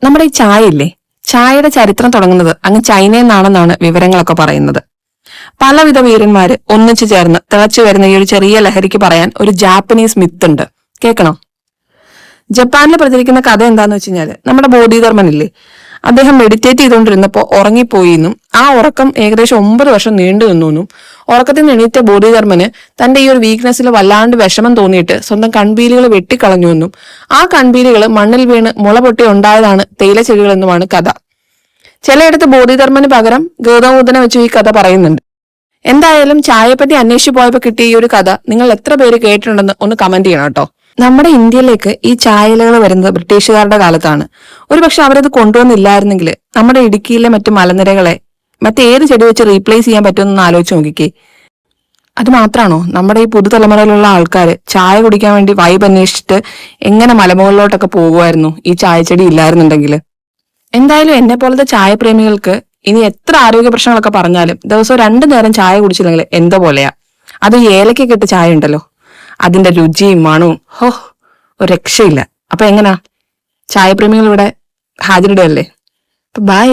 നമ്മുടെ ഈ ചായ ഇല്ലേ, ചായയുടെ ചരിത്രം തുടങ്ങുന്നത് അങ്ങ് ചൈനയിൽ നിന്നാണെന്നാണ് വിവരങ്ങളൊക്കെ പറയുന്നത്. പലവിധ വീരന്മാര് ഒന്നിച്ചു ചേർന്ന് തിളച്ചു വരുന്ന ഈ ഒരു ചെറിയ ലഹരിക്ക് പറയാൻ ഒരു ജാപ്പനീസ് മിത്ത് ഉണ്ട്. കേൾക്കണം. ജപ്പാനിൽ പ്രചരിക്കുന്ന കഥ എന്താന്ന് വെച്ച് കഴിഞ്ഞാല്, നമ്മുടെ ബോധിധർമ്മനില്ലേ, അദ്ദേഹം മെഡിറ്റേറ്റ് ചെയ്തുകൊണ്ടിരുന്നപ്പോ ഉറങ്ങിപ്പോയി എന്നും ആ ഉറക്കം ഏകദേശം 9 വർഷം നീണ്ടു നിന്നു. ഉറക്കത്തിൽ നിന്ന് എണീറ്റ ബോധിധർമ്മന് തന്റെ ഈ ഒരു വീക്ക്നെസ്സിൽ വല്ലാണ്ട് വിഷമം തോന്നിയിട്ട് സ്വന്തം കൺപീലികൾ വെട്ടിക്കളഞ്ഞു എന്നും ആ കൺപീലികൾ മണ്ണിൽ വീണ് മുള പൊട്ടി ഉണ്ടായതാണ് തേയില ചെടികളെന്നുമാണ് കഥ. ചിലയിടത്ത് ബോധിധർമ്മന് പകരം ഗൗതമ ബുദ്ധനെ വെച്ച് ഈ കഥ പറയുന്നുണ്ട്. എന്തായാലും ചായയെപ്പറ്റി അന്വേഷിച്ചു പോയപ്പോ കിട്ടിയ ഈ ഒരു കഥ നിങ്ങൾ എത്ര പേര് കേട്ടിട്ടുണ്ടെന്ന് ഒന്ന് കമന്റ് ചെയ്യണം കേട്ടോ. നമ്മുടെ ഇന്ത്യയിലേക്ക് ഈ ചായയിലകൾ വരുന്നത് ബ്രിട്ടീഷുകാരുടെ കാലത്താണ്. ഒരുപക്ഷെ അവരത് കൊണ്ടുവന്നില്ലായിരുന്നെങ്കിൽ നമ്മുടെ ഇടുക്കിയിലെ മറ്റു മലനിരകളെ മറ്റേത് ചെടി വെച്ച് റീപ്ലേസ് ചെയ്യാൻ പറ്റുമെന്ന് ആലോചിച്ച് നോക്കിക്കേ. അത് മാത്രാണോ, നമ്മുടെ ഈ പുതുതലമുറയിലുള്ള ആൾക്കാര് ചായ കുടിക്കാൻ വേണ്ടി വൈബ് അന്വേഷിച്ചിട്ട് എങ്ങനെ മലമുകളിലോട്ടൊക്കെ പോകുമായിരുന്നു ഈ ചായച്ചെടി ഇല്ലായിരുന്നുണ്ടെങ്കിൽ. എന്തായാലും എന്നെ പോലത്തെ ചായപ്രേമികൾക്ക് ഇനി എത്ര ആരോഗ്യ പ്രശ്നങ്ങളൊക്കെ പറഞ്ഞാലും ദിവസവും 2 നേരം ചായ കുടിച്ചില്ലെങ്കിൽ എന്തോ പോലെയാ. അത് ഏലക്കൊക്കെ ഇട്ട് ചായ ഉണ്ടല്ലോ, അതിന്റെ രുചിയും മണവും ഒരു രക്ഷയില്ല. അപ്പൊ എങ്ങനാ ചായപ്രേമികൾ ഇവിടെ ഹാജരിടുകയല്ലേ. ബൈ.